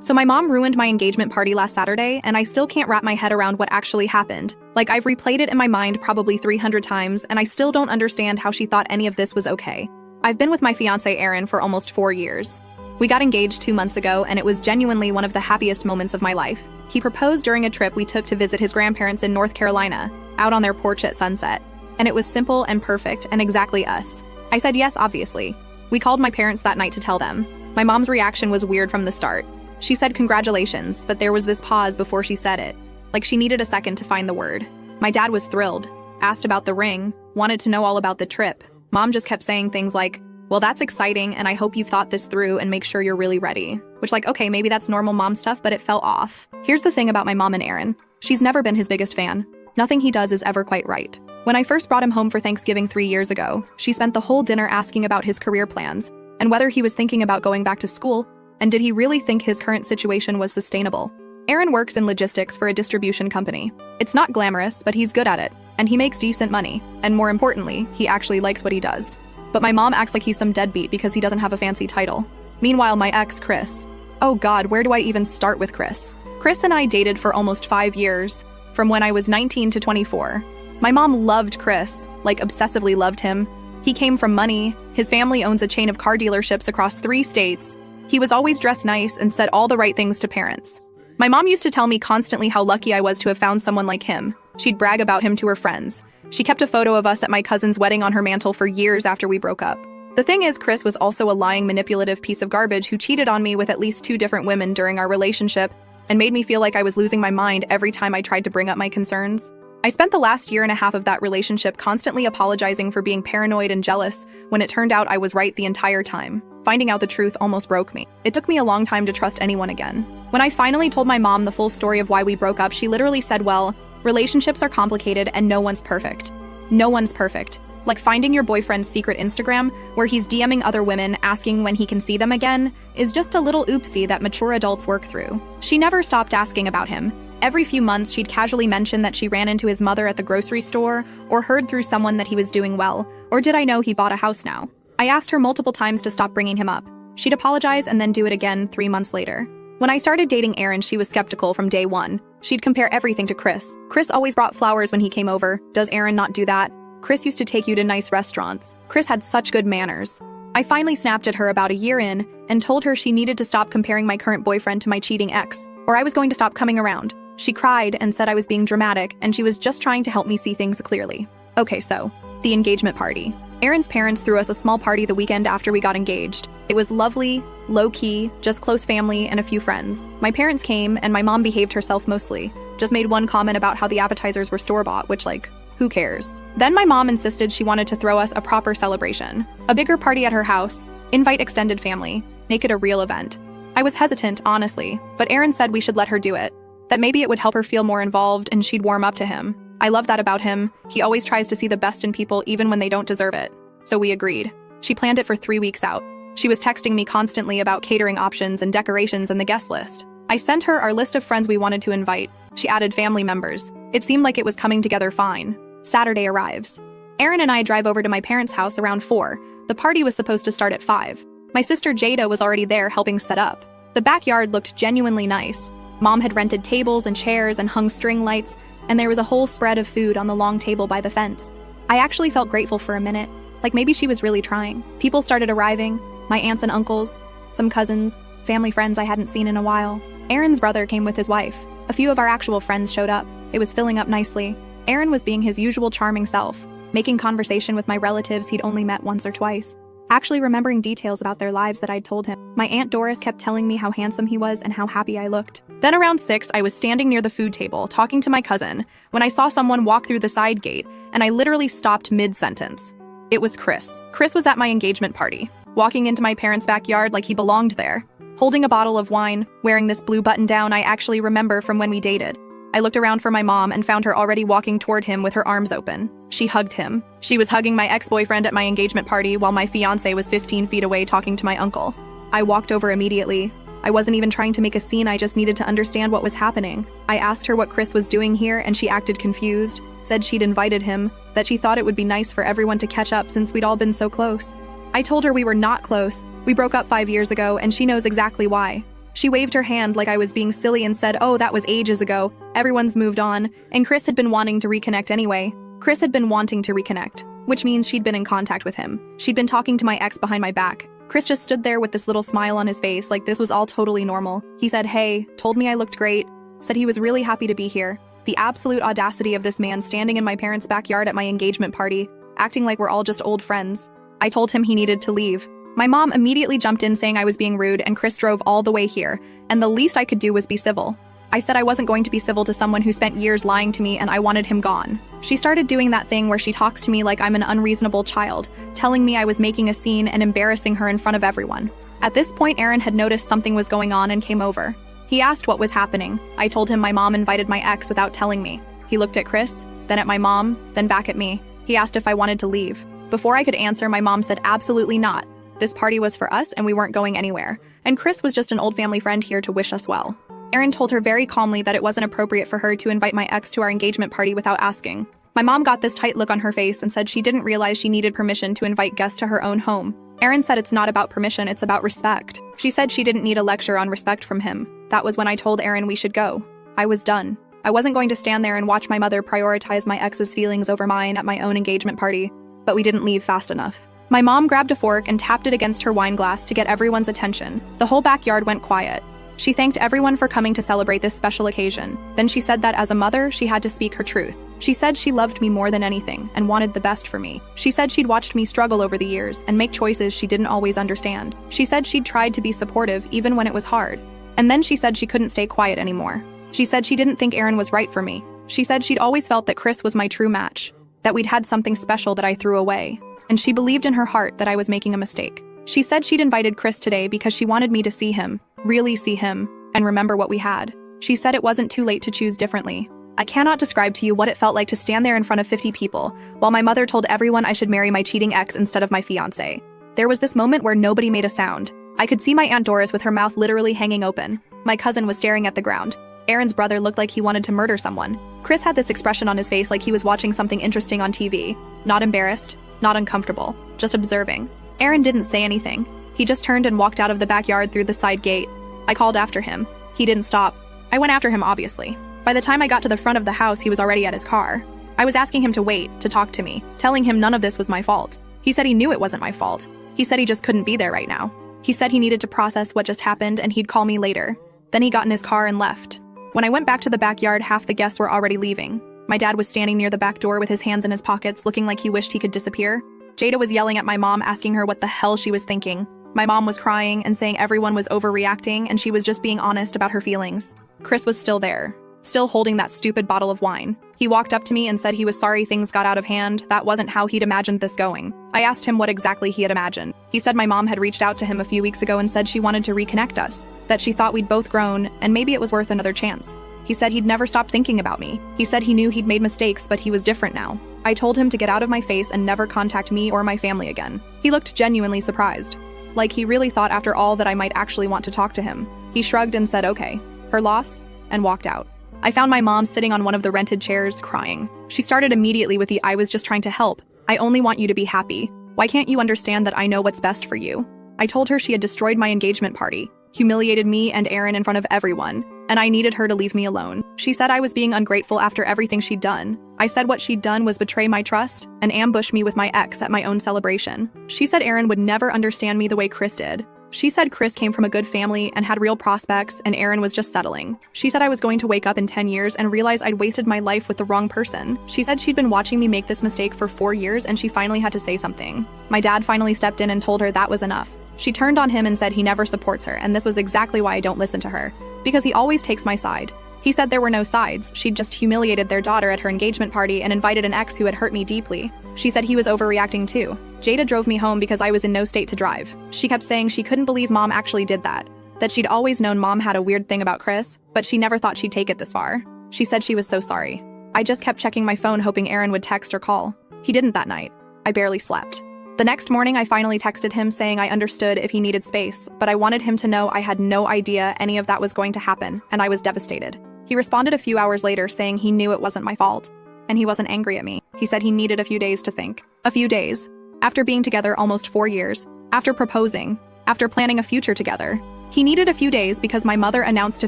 So my mom ruined my engagement party last Saturday, and I still can't wrap my head around what actually happened. Like, I've replayed it in my mind probably 300 times, and I still don't understand how she thought any of this was okay. I've been with my fiancé Aaron for almost 4 years. We got engaged 2 months ago, and it was genuinely one of the happiest moments of my life. He proposed during a trip we took to visit his grandparents in North Carolina, out on their porch at sunset. And it was simple and perfect and exactly us. I said yes, obviously. We called my parents that night to tell them. My mom's reaction was weird from the start. She said congratulations, but there was this pause before she said it. Like she needed a second to find the word. My dad was thrilled, asked about the ring, wanted to know all about the trip. Mom just kept saying things like, well, that's exciting, and I hope you've thought this through and make sure you're really ready. Which, like, okay, maybe that's normal mom stuff, but it felt off. Here's the thing about my mom and Aaron. She's never been his biggest fan. Nothing he does is ever quite right. When I first brought him home for Thanksgiving 3 years ago, she spent the whole dinner asking about his career plans, and whether he was thinking about going back to school, and did he really think his current situation was sustainable. Aaron works in logistics for a distribution company. It's not glamorous, but he's good at it, and he makes decent money, and more importantly, he actually likes what he does. But my mom acts like he's some deadbeat because he doesn't have a fancy title. Meanwhile, my ex, Chris. Oh God, where do I even start with Chris? Chris and I dated for almost 5 years, from when I was 19 to 24. My mom loved Chris, like obsessively loved him. He came from money, his family owns a chain of car dealerships across 3 states. He was always dressed nice and said all the right things to parents. My mom used to tell me constantly how lucky I was to have found someone like him. She'd brag about him to her friends. She kept a photo of us at my cousin's wedding on her mantle for years after we broke up. The thing is, Chris was also a lying, manipulative piece of garbage who cheated on me with at least 2 different women during our relationship and made me feel like I was losing my mind every time I tried to bring up my concerns. I spent the last 1.5 years of that relationship constantly apologizing for being paranoid and jealous when it turned out I was right the entire time. Finding out the truth almost broke me. It took me a long time to trust anyone again. When I finally told my mom the full story of why we broke up, she literally said, well, relationships are complicated and no one's perfect. No one's perfect. Like finding your boyfriend's secret Instagram, where he's DMing other women asking when he can see them again, is just a little oopsie that mature adults work through. She never stopped asking about him. Every few months, she'd casually mention that she ran into his mother at the grocery store, or heard through someone that he was doing well, or did I know he bought a house now? I asked her multiple times to stop bringing him up. She'd apologize and then do it again 3 months later. When I started dating Aaron, she was skeptical from day one. She'd compare everything to Chris. Chris always brought flowers when he came over. Does Aaron not do that? Chris used to take you to nice restaurants. Chris had such good manners. I finally snapped at her about 1 year in and told her she needed to stop comparing my current boyfriend to my cheating ex, or I was going to stop coming around. She cried and said I was being dramatic, and she was just trying to help me see things clearly. Okay, so, the engagement party. Aaron's parents threw us a small party the weekend after we got engaged. It was lovely, low-key, just close family and a few friends. My parents came, and my mom behaved herself mostly. Just made one comment about how the appetizers were store-bought, which, like, who cares? Then my mom insisted she wanted to throw us a proper celebration. A bigger party at her house, invite extended family, make it a real event. I was hesitant, honestly, but Aaron said we should let her do it. That maybe it would help her feel more involved and she'd warm up to him. I love that about him. He always tries to see the best in people even when they don't deserve it. So we agreed. She planned it for 3 weeks out. She was texting me constantly about catering options and decorations and the guest list. I sent her our list of friends we wanted to invite. She added family members. It seemed like it was coming together fine. Saturday arrives. Aaron and I drive over to my parents' house around 4. The party was supposed to start at 5. My sister Jada was already there helping set up. The backyard looked genuinely nice. Mom had rented tables and chairs and hung string lights, and there was a whole spread of food on the long table by the fence. I actually felt grateful for a minute, like maybe she was really trying. People started arriving, my aunts and uncles, some cousins, family friends I hadn't seen in a while. Aaron's brother came with his wife. A few of our actual friends showed up. It was filling up nicely. Aaron was being his usual charming self, making conversation with my relatives he'd only met once or twice. Actually remembering details about their lives that I'd told him. My Aunt Doris kept telling me how handsome he was and how happy I looked. Then around 6, I was standing near the food table, talking to my cousin, when I saw someone walk through the side gate, and I literally stopped mid-sentence. It was Chris. Chris was at my engagement party, walking into my parents' backyard like he belonged there, holding a bottle of wine, wearing this blue button-down I actually remember from when we dated. I looked around for my mom and found her already walking toward him with her arms open. She hugged him. She was hugging my ex-boyfriend at my engagement party while my fiancé was 15 feet away talking to my uncle. I walked over immediately. I wasn't even trying to make a scene, I just needed to understand what was happening. I asked her what Chris was doing here and she acted confused, said she'd invited him, that she thought it would be nice for everyone to catch up since we'd all been so close. I told her we were not close. We broke up 5 years ago and she knows exactly why. She waved her hand like I was being silly and said, "Oh, that was ages ago. Everyone's moved on." And Chris had been wanting to reconnect anyway. Chris had been wanting to reconnect, which means she'd been in contact with him. She'd been talking to my ex behind my back. Chris just stood there with this little smile on his face like this was all totally normal. He said, "Hey," told me I looked great, said he was really happy to be here. The absolute audacity of this man standing in my parents' backyard at my engagement party, acting like we're all just old friends. I told him he needed to leave. My mom immediately jumped in saying I was being rude, and Chris drove all the way here, and the least I could do was be civil. I said I wasn't going to be civil to someone who spent years lying to me and I wanted him gone. She started doing that thing where she talks to me like I'm an unreasonable child, telling me I was making a scene and embarrassing her in front of everyone. At this point, Aaron had noticed something was going on and came over. He asked what was happening. I told him my mom invited my ex without telling me. He looked at Chris, then at my mom, then back at me. He asked if I wanted to leave. Before I could answer, my mom said absolutely not. This party was for us and we weren't going anywhere. And Chris was just an old family friend here to wish us well. Aaron told her very calmly that it wasn't appropriate for her to invite my ex to our engagement party without asking. My mom got this tight look on her face and said she didn't realize she needed permission to invite guests to her own home. Aaron said it's not about permission, it's about respect. She said she didn't need a lecture on respect from him. That was when I told Aaron we should go. I was done. I wasn't going to stand there and watch my mother prioritize my ex's feelings over mine at my own engagement party, but we didn't leave fast enough. My mom grabbed a fork and tapped it against her wine glass to get everyone's attention. The whole backyard went quiet. She thanked everyone for coming to celebrate this special occasion. Then she said that as a mother, she had to speak her truth. She said she loved me more than anything and wanted the best for me. She said she'd watched me struggle over the years and make choices she didn't always understand. She said she'd tried to be supportive even when it was hard. And then she said she couldn't stay quiet anymore. She said she didn't think Aaron was right for me. She said she'd always felt that Chris was my true match, that we'd had something special that I threw away. And she believed in her heart that I was making a mistake. She said she'd invited Chris today because she wanted me to see him, really see him, and remember what we had. She said it wasn't too late to choose differently. I cannot describe to you what it felt like to stand there in front of 50 people, while my mother told everyone I should marry my cheating ex instead of my fiancé. There was this moment where nobody made a sound. I could see my Aunt Doris with her mouth literally hanging open. My cousin was staring at the ground. Aaron's brother looked like he wanted to murder someone. Chris had this expression on his face like he was watching something interesting on TV. Not embarrassed, not uncomfortable, just observing. Aaron didn't say anything. He just turned and walked out of the backyard through the side gate. I called after him. He didn't stop. I went after him, obviously. By the time I got to the front of the house, he was already at his car. I was asking him to wait, to talk to me, telling him none of this was my fault. He said he knew it wasn't my fault. He said he just couldn't be there right now. He said he needed to process what just happened and he'd call me later. Then he got in his car and left. When I went back to the backyard, half the guests were already leaving. My dad was standing near the back door with his hands in his pockets, looking like he wished he could disappear. Jada was yelling at my mom, asking her what the hell she was thinking. My mom was crying and saying everyone was overreacting and she was just being honest about her feelings. Chris was still there, still holding that stupid bottle of wine. He walked up to me and said he was sorry things got out of hand. That wasn't how he'd imagined this going. I asked him what exactly he had imagined. He said my mom had reached out to him a few weeks ago and said she wanted to reconnect us, that she thought we'd both grown and maybe it was worth another chance. He said he'd never stopped thinking about me. He said he knew he'd made mistakes, but he was different now. I told him to get out of my face and never contact me or my family again. He looked genuinely surprised, like he really thought after all that I might actually want to talk to him. He shrugged and said, "Okay, her loss," and walked out. I found my mom sitting on one of the rented chairs, crying. She started immediately with "I was just trying to help. I only want you to be happy. Why can't you understand that I know what's best for you?" I told her she had destroyed my engagement party, humiliated me and Aaron in front of everyone, and I needed her to leave me alone. She said I was being ungrateful after everything she'd done. I said what she'd done was betray my trust and ambush me with my ex at my own celebration. She said Aaron would never understand me the way Chris did. She said Chris came from a good family and had real prospects, and Aaron was just settling. She said I was going to wake up in 10 years and realize I'd wasted my life with the wrong person. She said she'd been watching me make this mistake for 4 years and she finally had to say something. My dad finally stepped in and told her that was enough. She turned on him and said he never supports her, and this was exactly why I don't listen to her. Because he always takes my side. He said there were no sides, she'd just humiliated their daughter at her engagement party and invited an ex who had hurt me deeply. She said he was overreacting too. Jada drove me home because I was in no state to drive. She kept saying she couldn't believe mom actually did that she'd always known mom had a weird thing about Chris, but she never thought she'd take it this far. She said she was so sorry. I just kept checking my phone hoping Aaron would text or call. He didn't that night. I barely slept. The next morning, I finally texted him saying I understood if he needed space, but I wanted him to know I had no idea any of that was going to happen, and I was devastated. He responded a few hours later saying he knew it wasn't my fault, and he wasn't angry at me. He said he needed a few days to think. A few days. After being together almost 4 years, after proposing, after planning a future together, He needed a few days because my mother announced to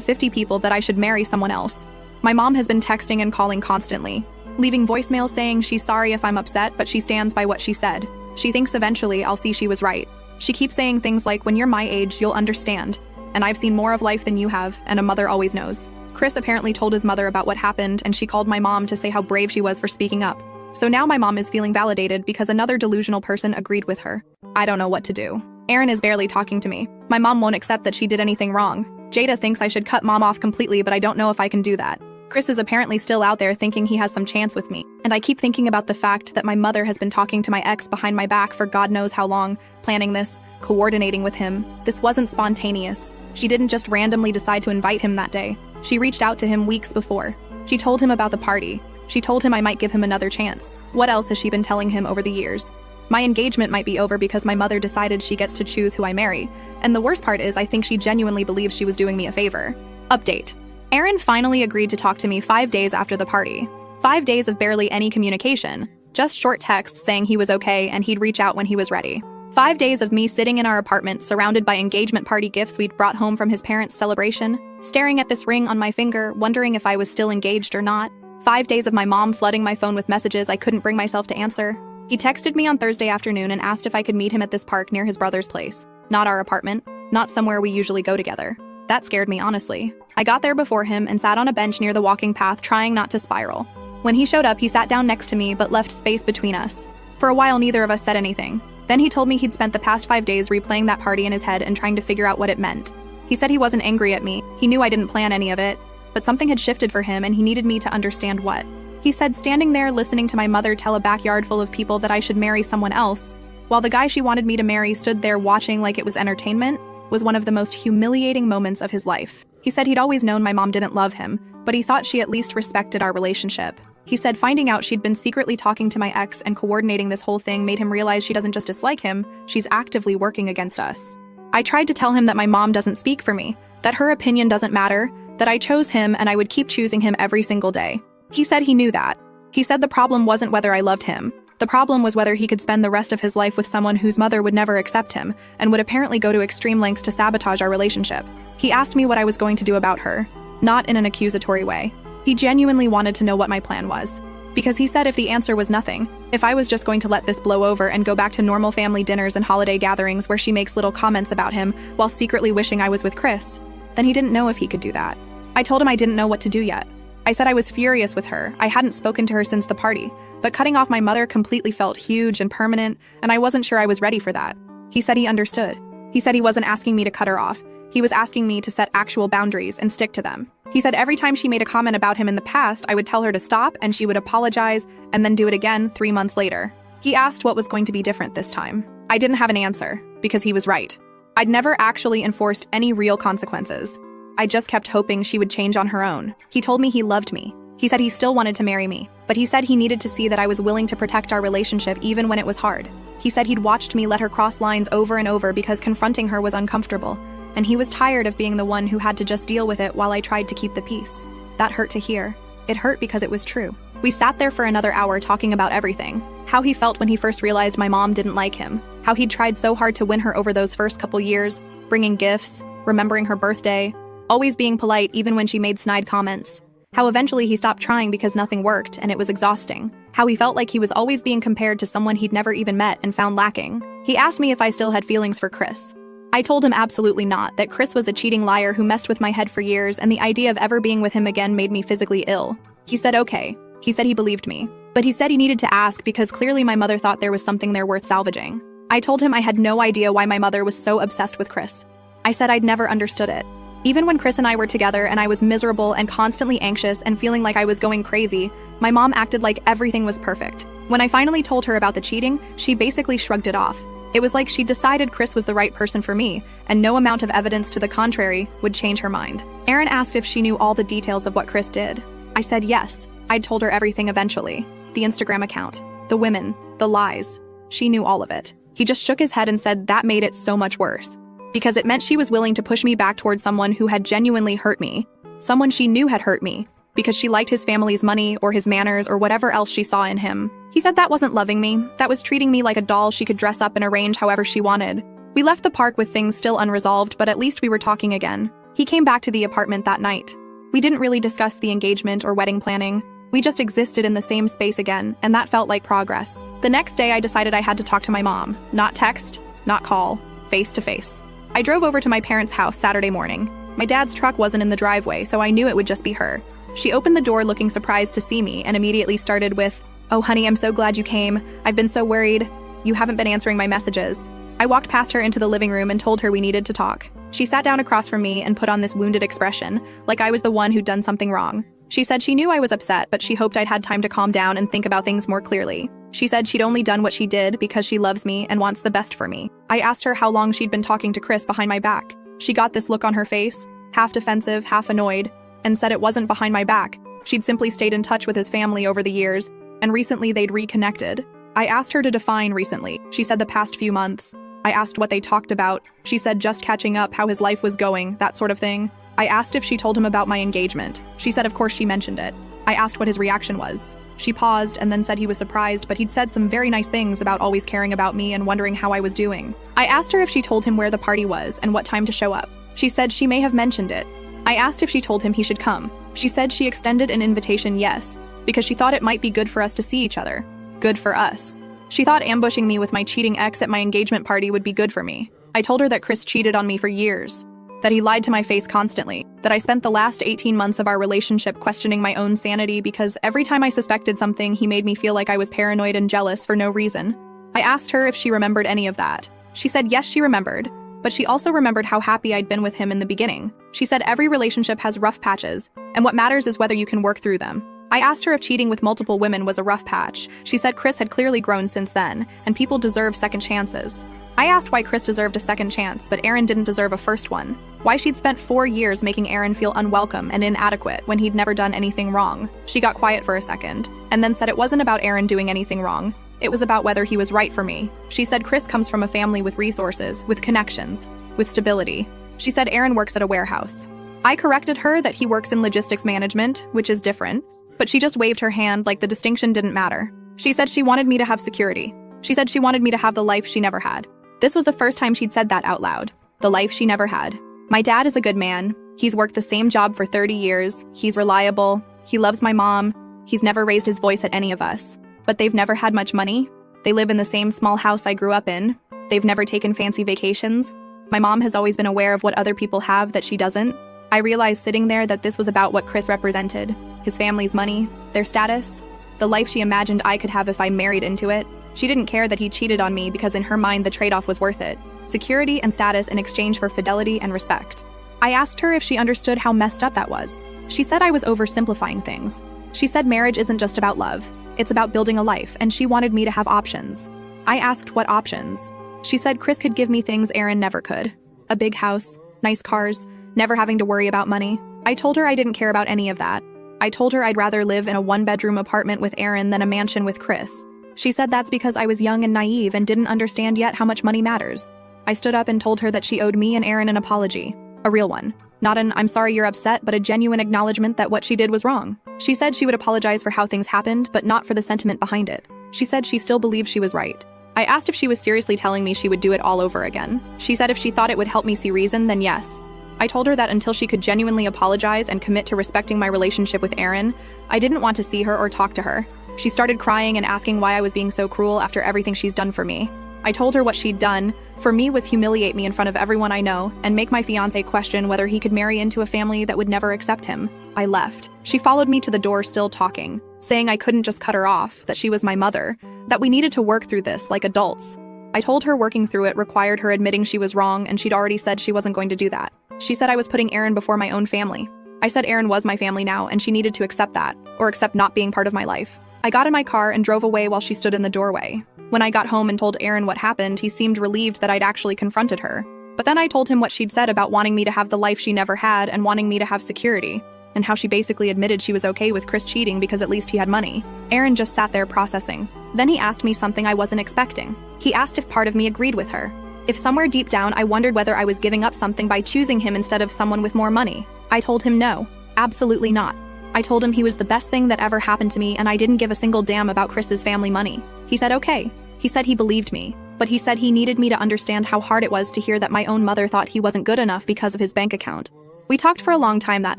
50 people that I should marry someone else. My mom has been texting and calling constantly, leaving voicemails saying she's sorry if I'm upset, but she stands by what she said. She thinks eventually I'll see she was right. She keeps saying things like, when you're my age, you'll understand. And I've seen more of life than you have, and a mother always knows. Chris apparently told his mother about what happened, and she called my mom to say how brave she was for speaking up. So now my mom is feeling validated because another delusional person agreed with her. I don't know what to do. Aaron is barely talking to me. My mom won't accept that she did anything wrong. Jada thinks I should cut mom off completely, but I don't know if I can do that. Chris is apparently still out there thinking he has some chance with me, and I keep thinking about the fact that my mother has been talking to my ex behind my back for God knows how long, planning this, coordinating with him. This wasn't spontaneous. She didn't just randomly decide to invite him that day. She reached out to him weeks before. She told him about the party. She told him I might give him another chance. What else has she been telling him over the years? My engagement might be over because my mother decided she gets to choose who I marry. And the worst part is I think she genuinely believes she was doing me a favor. Update. Aaron finally agreed to talk to me 5 days after the party. 5 days of barely any communication. Just short texts saying he was okay and he'd reach out when he was ready. 5 days of me sitting in our apartment surrounded by engagement party gifts we'd brought home from his parents' celebration, staring at this ring on my finger, wondering if I was still engaged or not. 5 days of my mom flooding my phone with messages I couldn't bring myself to answer. He texted me on Thursday afternoon and asked if I could meet him at this park near his brother's place. Not our apartment, not somewhere we usually go together. That scared me, honestly. I got there before him and sat on a bench near the walking path, trying not to spiral. When he showed up, he sat down next to me but left space between us. For a while, neither of us said anything. Then he told me he'd spent the past 5 days replaying that party in his head and trying to figure out what it meant. He said he wasn't angry at me. He knew I didn't plan any of it, but something had shifted for him and he needed me to understand what. He said standing there listening to my mother tell a backyard full of people that I should marry someone else, while the guy she wanted me to marry stood there watching like it was entertainment, was one of the most humiliating moments of his life. He said he'd always known my mom didn't love him, but he thought she at least respected our relationship. He said finding out she'd been secretly talking to my ex and coordinating this whole thing made him realize she doesn't just dislike him, she's actively working against us. I tried to tell him that my mom doesn't speak for me, that her opinion doesn't matter, that I chose him and I would keep choosing him every single day. He said he knew that. He said the problem wasn't whether I loved him. The problem was whether he could spend the rest of his life with someone whose mother would never accept him and would apparently go to extreme lengths to sabotage our relationship. He asked me what I was going to do about her, not in an accusatory way. He genuinely wanted to know what my plan was. Because he said if the answer was nothing, if I was just going to let this blow over and go back to normal family dinners and holiday gatherings where she makes little comments about him while secretly wishing I was with Chris, then he didn't know if he could do that. I told him I didn't know what to do yet. I said I was furious with her. I hadn't spoken to her since the party, but cutting off my mother completely felt huge and permanent, and I wasn't sure I was ready for that. He said he understood. He said he wasn't asking me to cut her off. He was asking me to set actual boundaries and stick to them. He said every time she made a comment about him in the past, I would tell her to stop and she would apologize and then do it again 3 months later. He asked what was going to be different this time. I didn't have an answer, because he was right. I'd never actually enforced any real consequences. I just kept hoping she would change on her own. He told me he loved me. He said he still wanted to marry me, but he said he needed to see that I was willing to protect our relationship even when it was hard. He said he'd watched me let her cross lines over and over because confronting her was uncomfortable, and he was tired of being the one who had to just deal with it while I tried to keep the peace. That hurt to hear. It hurt because it was true. We sat there for another hour talking about everything. How he felt when he first realized my mom didn't like him. How he'd tried so hard to win her over those first couple years, bringing gifts, remembering her birthday, always being polite even when she made snide comments. How eventually he stopped trying because nothing worked and it was exhausting. How he felt like he was always being compared to someone he'd never even met and found lacking. He asked me if I still had feelings for Chris. I told him absolutely not, that Chris was a cheating liar who messed with my head for years and the idea of ever being with him again made me physically ill. He said okay. He said he believed me. But he said he needed to ask because clearly my mother thought there was something there worth salvaging. I told him I had no idea why my mother was so obsessed with Chris. I said I'd never understood it. Even when Chris and I were together and I was miserable and constantly anxious and feeling like I was going crazy, my mom acted like everything was perfect. When I finally told her about the cheating, she basically shrugged it off. It was like she decided Chris was the right person for me, and no amount of evidence to the contrary would change her mind. Aaron asked if she knew all the details of what Chris did. I said yes. I'd told her everything eventually. The Instagram account, the women, the lies. She knew all of it. He just shook his head and said that made it so much worse. Because it meant she was willing to push me back towards someone who had genuinely hurt me. Someone she knew had hurt me, because she liked his family's money or his manners or whatever else she saw in him. He said that wasn't loving me, that was treating me like a doll she could dress up and arrange however she wanted. We left the park with things still unresolved, but at least we were talking again. He came back to the apartment that night. We didn't really discuss the engagement or wedding planning. We just existed in the same space again, and that felt like progress. The next day, I decided I had to talk to my mom. Not text, not call, face to face. I drove over to my parents' house Saturday morning. My dad's truck wasn't in the driveway, so I knew it would just be her. She opened the door looking surprised to see me and immediately started with, "Oh, honey, I'm so glad you came. I've been so worried. You haven't been answering my messages." I walked past her into the living room and told her we needed to talk. She sat down across from me and put on this wounded expression, like I was the one who'd done something wrong. She said she knew I was upset, but she hoped I'd had time to calm down and think about things more clearly. She said she'd only done what she did because she loves me and wants the best for me. I asked her how long she'd been talking to Chris behind my back. She got this look on her face, half defensive, half annoyed, and said it wasn't behind my back. She'd simply stayed in touch with his family over the years, and recently they'd reconnected. I asked her to define recently. She said the past few months. I asked what they talked about. She said just catching up, how his life was going, that sort of thing. I asked if she told him about my engagement. She said of course she mentioned it. I asked what his reaction was. She paused and then said he was surprised, but he'd said some very nice things about always caring about me and wondering how I was doing. I asked her if she told him where the party was and what time to show up. She said she may have mentioned it. I asked if she told him he should come. She said she extended an invitation, yes, because she thought it might be good for us to see each other. Good for us. She thought ambushing me with my cheating ex at my engagement party would be good for me. I told her that Chris cheated on me for years, that he lied to my face constantly, that I spent the last 18 months of our relationship questioning my own sanity because every time I suspected something, he made me feel like I was paranoid and jealous for no reason. I asked her if she remembered any of that. She said yes, she remembered, but she also remembered how happy I'd been with him in the beginning. She said every relationship has rough patches, and what matters is whether you can work through them. I asked her if cheating with multiple women was a rough patch. She said Chris had clearly grown since then, and people deserve second chances. I asked why Chris deserved a second chance, but Aaron didn't deserve a first one. Why she'd spent 4 years making Aaron feel unwelcome and inadequate when he'd never done anything wrong. She got quiet for a second, and then said it wasn't about Aaron doing anything wrong. It was about whether he was right for me. She said Chris comes from a family with resources, with connections, with stability. She said Aaron works at a warehouse. I corrected her that he works in logistics management, which is different, but she just waved her hand like the distinction didn't matter. She said she wanted me to have security. She said she wanted me to have the life she never had. This was the first time she'd said that out loud. The life she never had. My dad is a good man. He's worked the same job for 30 years. He's reliable. He loves my mom. He's never raised his voice at any of us. But they've never had much money. They live in the same small house I grew up in. They've never taken fancy vacations. My mom has always been aware of what other people have that she doesn't. I realized sitting there that this was about what Chris represented. His family's money, their status, the life she imagined I could have if I married into it. She didn't care that he cheated on me because in her mind the trade-off was worth it. Security and status in exchange for fidelity and respect. I asked her if she understood how messed up that was. She said I was oversimplifying things. She said marriage isn't just about love. It's about building a life, and she wanted me to have options. I asked what options. She said Chris could give me things Aaron never could. A big house, nice cars, never having to worry about money. I told her I didn't care about any of that. I told her I'd rather live in a 1-bedroom apartment with Aaron than a mansion with Chris. She said that's because I was young and naive and didn't understand yet how much money matters. I stood up and told her that she owed me and Aaron an apology. A real one. Not an "I'm sorry you're upset," but a genuine acknowledgement that what she did was wrong. She said she would apologize for how things happened, but not for the sentiment behind it. She said she still believed she was right. I asked if she was seriously telling me she would do it all over again. She said if she thought it would help me see reason, then yes. I told her that until she could genuinely apologize and commit to respecting my relationship with Aaron, I didn't want to see her or talk to her. She started crying and asking why I was being so cruel after everything she's done for me. I told her what she'd done for me was humiliate me in front of everyone I know and make my fiancé question whether he could marry into a family that would never accept him. I left. She followed me to the door still talking, saying I couldn't just cut her off, that she was my mother, that we needed to work through this like adults. I told her working through it required her admitting she was wrong, and she'd already said she wasn't going to do that. She said I was putting Aaron before my own family. I said Aaron was my family now, and she needed to accept that, or accept not being part of my life. I got in my car and drove away while she stood in the doorway. When I got home and told Aaron what happened, he seemed relieved that I'd actually confronted her. But then I told him what she'd said about wanting me to have the life she never had and wanting me to have security, and how she basically admitted she was okay with Chris cheating because at least he had money. Aaron just sat there processing. Then he asked me something I wasn't expecting. He asked if part of me agreed with her. If somewhere deep down I wondered whether I was giving up something by choosing him instead of someone with more money. I told him no, absolutely not. I told him he was the best thing that ever happened to me and I didn't give a single damn about Chris's family money. He said okay. He said he believed me. but he said he needed me to understand how hard it was to hear that my own mother thought he wasn't good enough because of his bank account. We talked for a long time that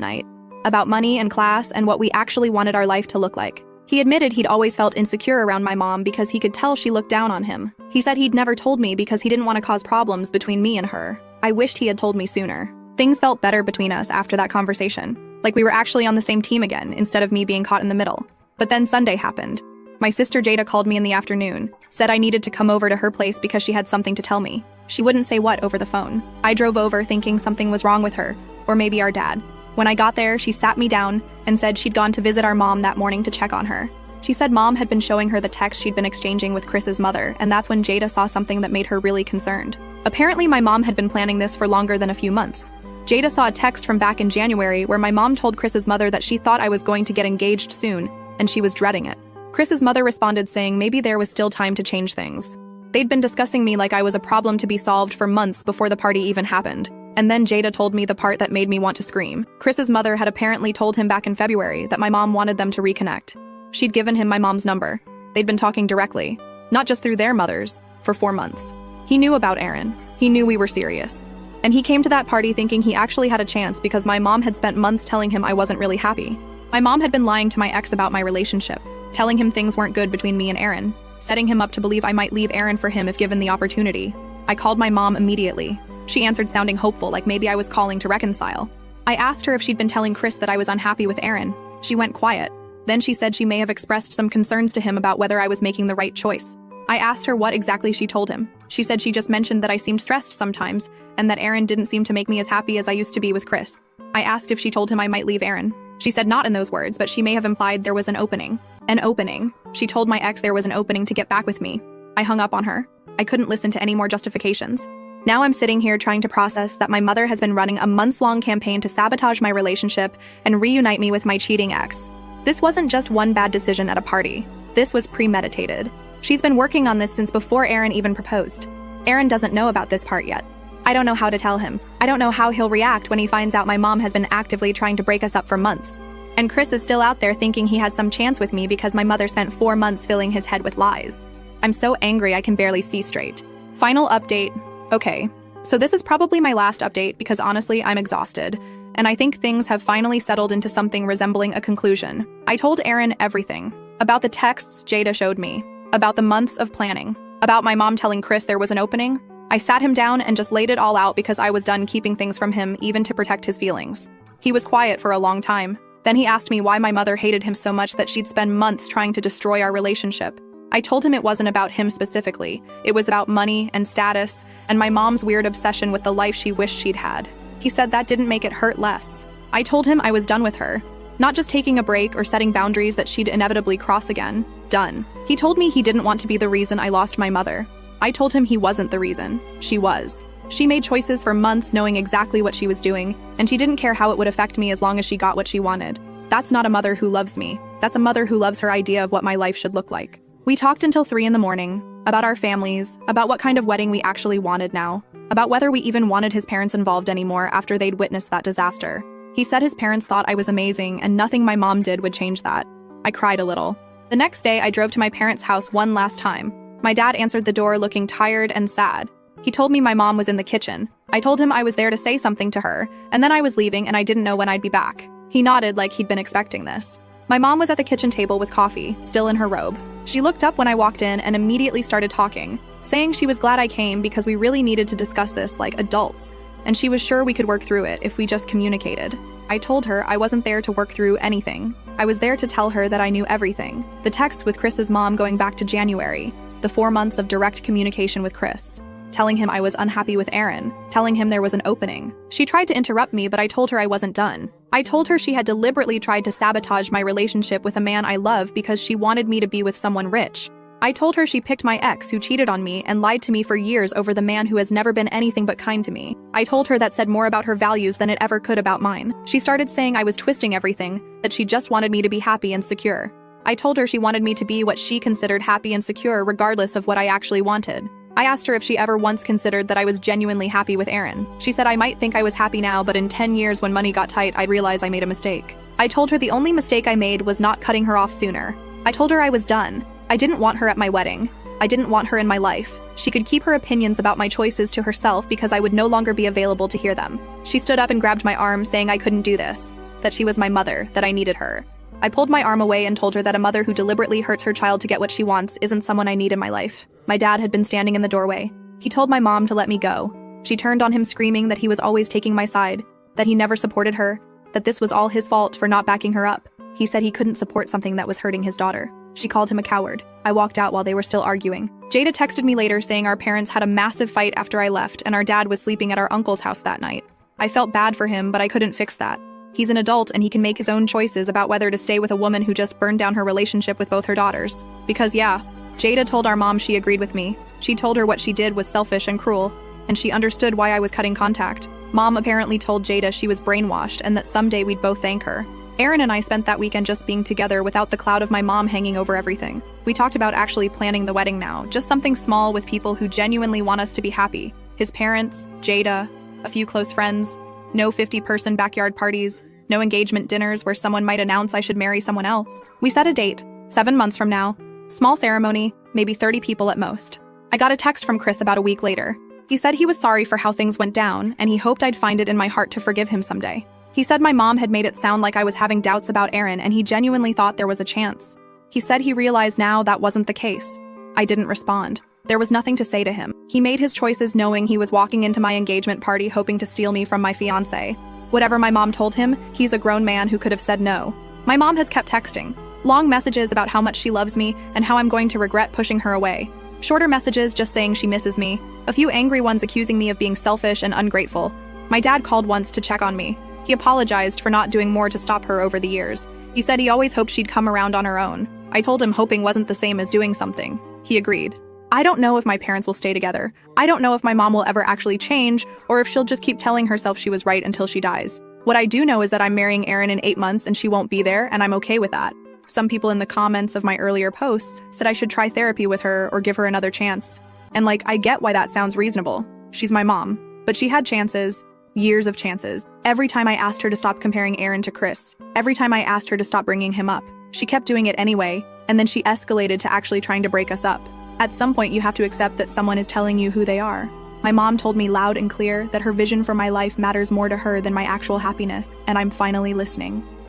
night, about money and class and what we actually wanted our life to look like. He admitted he'd always felt insecure around my mom because he could tell she looked down on him. He said he'd never told me because he didn't want to cause problems between me and her. I wished he had told me sooner. Things felt better between us after that conversation, like we were actually on the same team again instead of me being caught in the middle. But then Sunday happened. My sister Jada called me in the afternoon, said I needed to come over to her place because she had something to tell me. She wouldn't say what over the phone. I drove over thinking something was wrong with her, or maybe our dad. When I got there, she sat me down and said she'd gone to visit our mom that morning to check on her. She said mom had been showing her the text she'd been exchanging with Chris's mother, and that's when Jada saw something that made her really concerned. Apparently, my mom had been planning this for longer than a few months. Jada saw a text from back in January where my mom told Chris's mother that she thought I was going to get engaged soon, and she was dreading it. Chris's mother responded saying maybe there was still time to change things. They'd been discussing me like I was a problem to be solved for months before the party even happened. And then Jada told me the part that made me want to scream. Chris's mother had apparently told him back in February that my mom wanted them to reconnect. She'd given him my mom's number. They'd been talking directly, not just through their mothers, for 4 months. He knew about Aaron. He knew we were serious. And he came to that party thinking he actually had a chance because my mom had spent months telling him I wasn't really happy. My mom had been lying to my ex about my relationship, telling him things weren't good between me and Aaron, setting him up to believe I might leave Aaron for him if given the opportunity. I called my mom immediately. She answered sounding hopeful, like maybe I was calling to reconcile. I asked her if she'd been telling Chris that I was unhappy with Aaron. She went quiet. Then she said she may have expressed some concerns to him about whether I was making the right choice. I asked her what exactly she told him. She said she just mentioned that I seemed stressed sometimes, and that Aaron didn't seem to make me as happy as I used to be with Chris. I asked if she told him I might leave Aaron. She said not in those words, but she may have implied there was an opening. An opening. She told my ex there was an opening to get back with me. I hung up on her. I couldn't listen to any more justifications. Now I'm sitting here trying to process that my mother has been running a months-long campaign to sabotage my relationship and reunite me with my cheating ex. This wasn't just one bad decision at a party. This was premeditated. She's been working on this since before Aaron even proposed. Aaron doesn't know about this part yet. I don't know how to tell him. I don't know how he'll react when he finds out my mom has been actively trying to break us up for months. And Chris is still out there thinking he has some chance with me because my mother spent 4 months filling his head with lies. I'm so angry I can barely see straight. Final update. Okay, so this is probably my last update because honestly, I'm exhausted. And I think things have finally settled into something resembling a conclusion. I told Aaron everything. About the texts Jada showed me. About the months of planning. About my mom telling Chris there was an opening. I sat him down and just laid it all out because I was done keeping things from him, even to protect his feelings. He was quiet for a long time. Then he asked me why my mother hated him so much that she'd spend months trying to destroy our relationship. I told him it wasn't about him specifically. It was about money and status and my mom's weird obsession with the life she wished she'd had. He said that didn't make it hurt less. I told him I was done with her. Not just taking a break or setting boundaries that she'd inevitably cross again. Done. He told me he didn't want to be the reason I lost my mother. I told him he wasn't the reason. She was. She made choices for months knowing exactly what she was doing, and she didn't care how it would affect me as long as she got what she wanted. That's not a mother who loves me. That's a mother who loves her idea of what my life should look like. We talked until 3 in the morning, about our families, about what kind of wedding we actually wanted now, about whether we even wanted his parents involved anymore after they'd witnessed that disaster. He said his parents thought I was amazing and nothing my mom did would change that. I cried a little. The next day, I drove to my parents' house one last time. My dad answered the door looking tired and sad. He told me my mom was in the kitchen. I told him I was there to say something to her, and then I was leaving and I didn't know when I'd be back. He nodded like he'd been expecting this. My mom was at the kitchen table with coffee, still in her robe. She looked up when I walked in and immediately started talking, saying she was glad I came because we really needed to discuss this like adults, and she was sure we could work through it if we just communicated. I told her I wasn't there to work through anything. I was there to tell her that I knew everything. The text with Chris's mom going back to January, the 4 months of direct communication with Chris, telling him I was unhappy with Aaron, telling him there was an opening. She tried to interrupt me, but I told her I wasn't done. I told her she had deliberately tried to sabotage my relationship with a man I love because she wanted me to be with someone rich. I told her she picked my ex who cheated on me and lied to me for years over the man who has never been anything but kind to me. I told her that said more about her values than it ever could about mine. She started saying I was twisting everything, that she just wanted me to be happy and secure. I told her she wanted me to be what she considered happy and secure regardless of what I actually wanted. I asked her if she ever once considered that I was genuinely happy with Aaron. She said I might think I was happy now, but in 10 years when money got tight, I'd realize I made a mistake. I told her the only mistake I made was not cutting her off sooner. I told her I was done. I didn't want her at my wedding. I didn't want her in my life. She could keep her opinions about my choices to herself because I would no longer be available to hear them. She stood up and grabbed my arm, saying I couldn't do this, that she was my mother, that I needed her. I pulled my arm away and told her that a mother who deliberately hurts her child to get what she wants isn't someone I need in my life. My dad had been standing in the doorway. He told my mom to let me go. She turned on him, screaming that he was always taking my side, that he never supported her, that this was all his fault for not backing her up. He said he couldn't support something that was hurting his daughter. She called him a coward. I walked out while they were still arguing. Jada texted me later saying our parents had a massive fight after I left and our dad was sleeping at our uncle's house that night. I felt bad for him, but I couldn't fix that. He's an adult and he can make his own choices about whether to stay with a woman who just burned down her relationship with both her daughters. Because yeah, Jada told our mom she agreed with me. She told her what she did was selfish and cruel, and she understood why I was cutting contact. Mom apparently told Jada she was brainwashed and that someday we'd both thank her. Aaron and I spent that weekend just being together without the cloud of my mom hanging over everything. We talked about actually planning the wedding now, just something small with people who genuinely want us to be happy. His parents, Jada, a few close friends, no 50-person backyard parties, no engagement dinners where someone might announce I should marry someone else. We set a date, 7 months from now. Small ceremony, maybe 30 people at most. I got a text from Chris about a week later. He said he was sorry for how things went down, and he hoped I'd find it in my heart to forgive him someday. He said my mom had made it sound like I was having doubts about Aaron, and he genuinely thought there was a chance. He said he realized now that wasn't the case. I didn't respond. There was nothing to say to him. He made his choices knowing he was walking into my engagement party hoping to steal me from my fiancé. Whatever my mom told him, he's a grown man who could have said no. My mom has kept texting. Long messages about how much she loves me and how I'm going to regret pushing her away. Shorter messages just saying she misses me. A few angry ones accusing me of being selfish and ungrateful. My dad called once to check on me. He apologized for not doing more to stop her over the years. He said he always hoped she'd come around on her own. I told him hoping wasn't the same as doing something. He agreed. I don't know if my parents will stay together. I don't know if my mom will ever actually change, or if she'll just keep telling herself she was right until she dies. What I do know is that I'm marrying Aaron in 8 months and she won't be there, and I'm okay with that. Some people in the comments of my earlier posts said I should try therapy with her or give her another chance. And I get why that sounds reasonable. She's my mom. But she had chances. Years of chances. Every time I asked her to stop comparing Aaron to Chris, every time I asked her to stop bringing him up, she kept doing it anyway, and then she escalated to actually trying to break us up. At some point, you have to accept that someone is telling you who they are. My mom told me loud and clear that her vision for my life matters more to her than my actual happiness, and I'm finally listening.